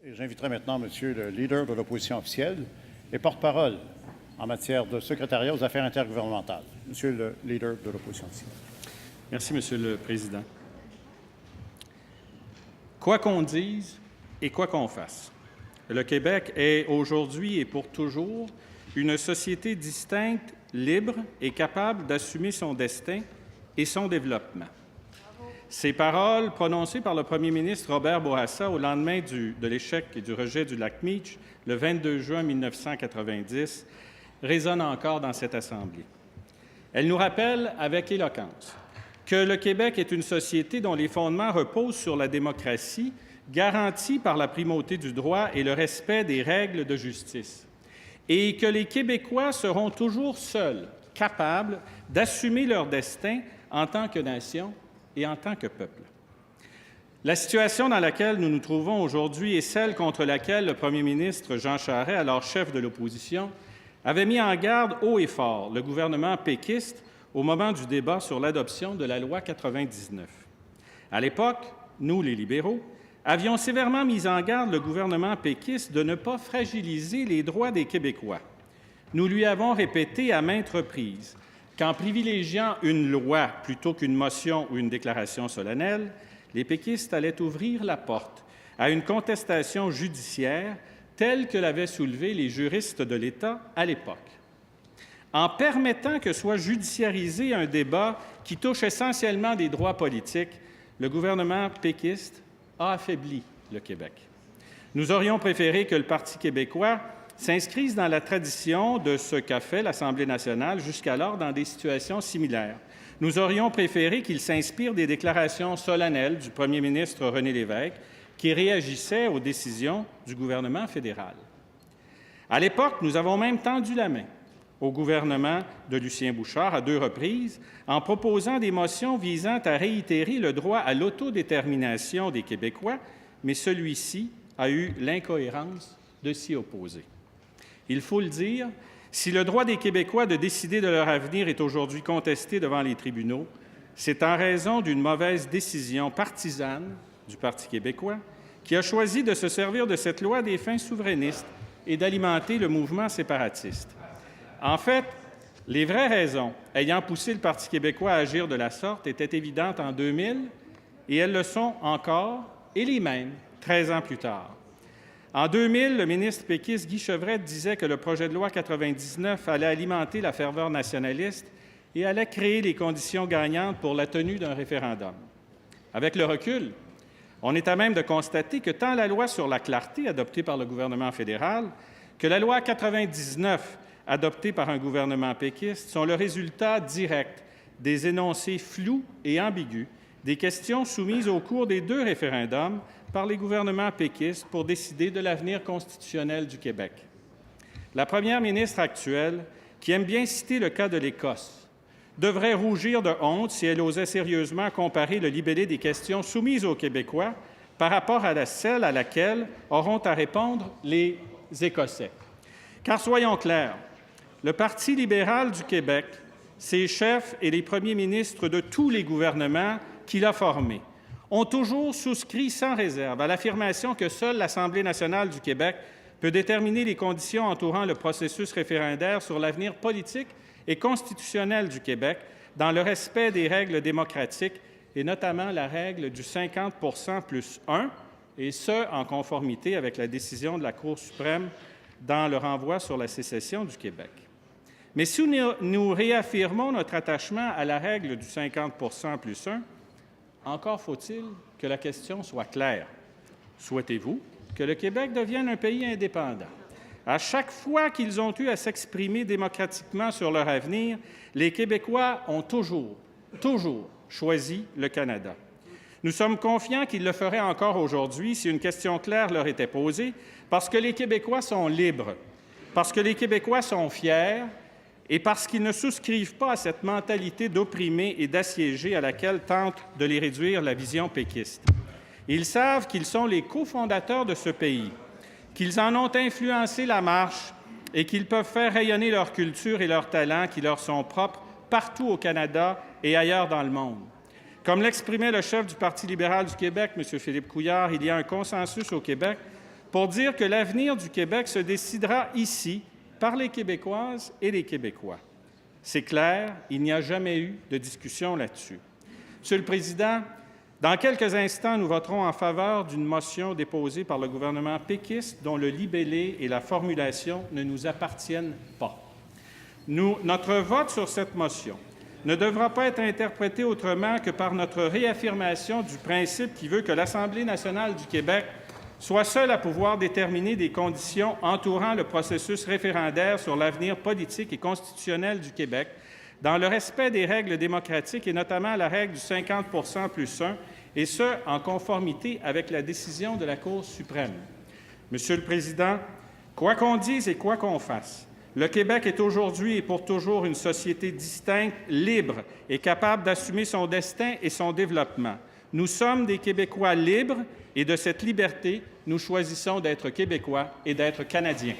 Et j'inviterai maintenant Monsieur le leader de l'opposition officielle et porte-parole en matière de secrétariat aux affaires intergouvernementales. Monsieur le leader de l'opposition officielle. Merci, Monsieur le Président. Quoi qu'on dise et quoi qu'on fasse, le Québec est aujourd'hui et pour toujours une société distincte, libre et capable d'assumer son destin et son développement. Ces paroles, prononcées par le premier ministre Robert Bourassa au lendemain de l'échec et du rejet du lac Meach, le 22 juin 1990, résonnent encore dans cette Assemblée. Elles nous rappellent avec éloquence que le Québec est une société dont les fondements reposent sur la démocratie, garantie par la primauté du droit et le respect des règles de justice, et que les Québécois seront toujours seuls capables d'assumer leur destin en tant que nation et en tant que peuple. La situation dans laquelle nous nous trouvons aujourd'hui est celle contre laquelle le premier ministre Jean Charest, alors chef de l'opposition, avait mis en garde haut et fort le gouvernement péquiste au moment du débat sur l'adoption de la loi 99. À l'époque, nous, les libéraux, avions sévèrement mis en garde le gouvernement péquiste de ne pas fragiliser les droits des Québécois. Nous lui avons répété à maintes reprises qu'en privilégiant une loi plutôt qu'une motion ou une déclaration solennelle, les péquistes allaient ouvrir la porte à une contestation judiciaire telle que l'avaient soulevée les juristes de l'État à l'époque. En permettant que soit judiciarisé un débat qui touche essentiellement des droits politiques, le gouvernement péquiste a affaibli le Québec. Nous aurions préféré que le Parti québécois s'inscrivent dans la tradition de ce qu'a fait l'Assemblée nationale jusqu'alors dans des situations similaires. Nous aurions préféré qu'il s'inspire des déclarations solennelles du premier ministre René Lévesque qui réagissait aux décisions du gouvernement fédéral. À l'époque, nous avons même tendu la main au gouvernement de Lucien Bouchard à 2 reprises en proposant des motions visant à réitérer le droit à l'autodétermination des Québécois, mais celui-ci a eu l'incohérence de s'y opposer. Il faut le dire, si le droit des Québécois de décider de leur avenir est aujourd'hui contesté devant les tribunaux, c'est en raison d'une mauvaise décision partisane du Parti québécois qui a choisi de se servir de cette loi à des fins souverainistes et d'alimenter le mouvement séparatiste. En fait, les vraies raisons ayant poussé le Parti québécois à agir de la sorte étaient évidentes en 2000 et elles le sont encore, et les mêmes, 13 ans plus tard. En 2000, le ministre péquiste Guy Chevrette disait que le projet de loi 99 allait alimenter la ferveur nationaliste et allait créer les conditions gagnantes pour la tenue d'un référendum. Avec le recul, on est à même de constater que tant la loi sur la clarté, adoptée par le gouvernement fédéral, que la loi 99, adoptée par un gouvernement péquiste, sont le résultat direct des énoncés flous et ambigus des questions soumises au cours des 2 référendums par les gouvernements péquistes pour décider de l'avenir constitutionnel du Québec. La première ministre actuelle, qui aime bien citer le cas de l'Écosse, devrait rougir de honte si elle osait sérieusement comparer le libellé des questions soumises aux Québécois par rapport à celle à laquelle auront à répondre les Écossais. Car soyons clairs, le Parti libéral du Québec, ses chefs et les premiers ministres de tous les gouvernements qu'il a formés ont toujours souscrit sans réserve à l'affirmation que seule l'Assemblée nationale du Québec peut déterminer les conditions entourant le processus référendaire sur l'avenir politique et constitutionnel du Québec dans le respect des règles démocratiques et notamment la règle du 50 + 1, et ce, en conformité avec la décision de la Cour suprême dans le renvoi sur la sécession du Québec. Mais si nous réaffirmons notre attachement à la règle du 50 + 1, encore faut-il que la question soit claire. Souhaitez-vous que le Québec devienne un pays indépendant? À chaque fois qu'ils ont eu à s'exprimer démocratiquement sur leur avenir, les Québécois ont toujours choisi le Canada. Nous sommes confiants qu'ils le feraient encore aujourd'hui si une question claire leur était posée, parce que les Québécois sont libres, parce que les Québécois sont fiers et parce qu'ils ne souscrivent pas à cette mentalité d'opprimer et d'assiéger à laquelle tente de les réduire la vision péquiste. Ils savent qu'ils sont les cofondateurs de ce pays, qu'ils en ont influencé la marche et qu'ils peuvent faire rayonner leur culture et leurs talents qui leur sont propres partout au Canada et ailleurs dans le monde. Comme l'exprimait le chef du Parti libéral du Québec, M. Philippe Couillard, il y a un consensus au Québec pour dire que l'avenir du Québec se décidera ici par les Québécoises et les Québécois. C'est clair, il n'y a jamais eu de discussion là-dessus. Monsieur le Président, dans quelques instants, nous voterons en faveur d'une motion déposée par le gouvernement péquiste dont le libellé et la formulation ne nous appartiennent pas. Notre vote sur cette motion ne devra pas être interprété autrement que par notre réaffirmation du principe qui veut que l'Assemblée nationale du Québec soit seule à pouvoir déterminer des conditions entourant le processus référendaire sur l'avenir politique et constitutionnel du Québec, dans le respect des règles démocratiques et notamment la règle du 50 + 1, et ce, en conformité avec la décision de la Cour suprême. Monsieur le Président, quoi qu'on dise et quoi qu'on fasse, le Québec est aujourd'hui et pour toujours une société distincte, libre et capable d'assumer son destin et son développement. Nous sommes des Québécois libres et de cette liberté, nous choisissons d'être Québécois et d'être Canadiens.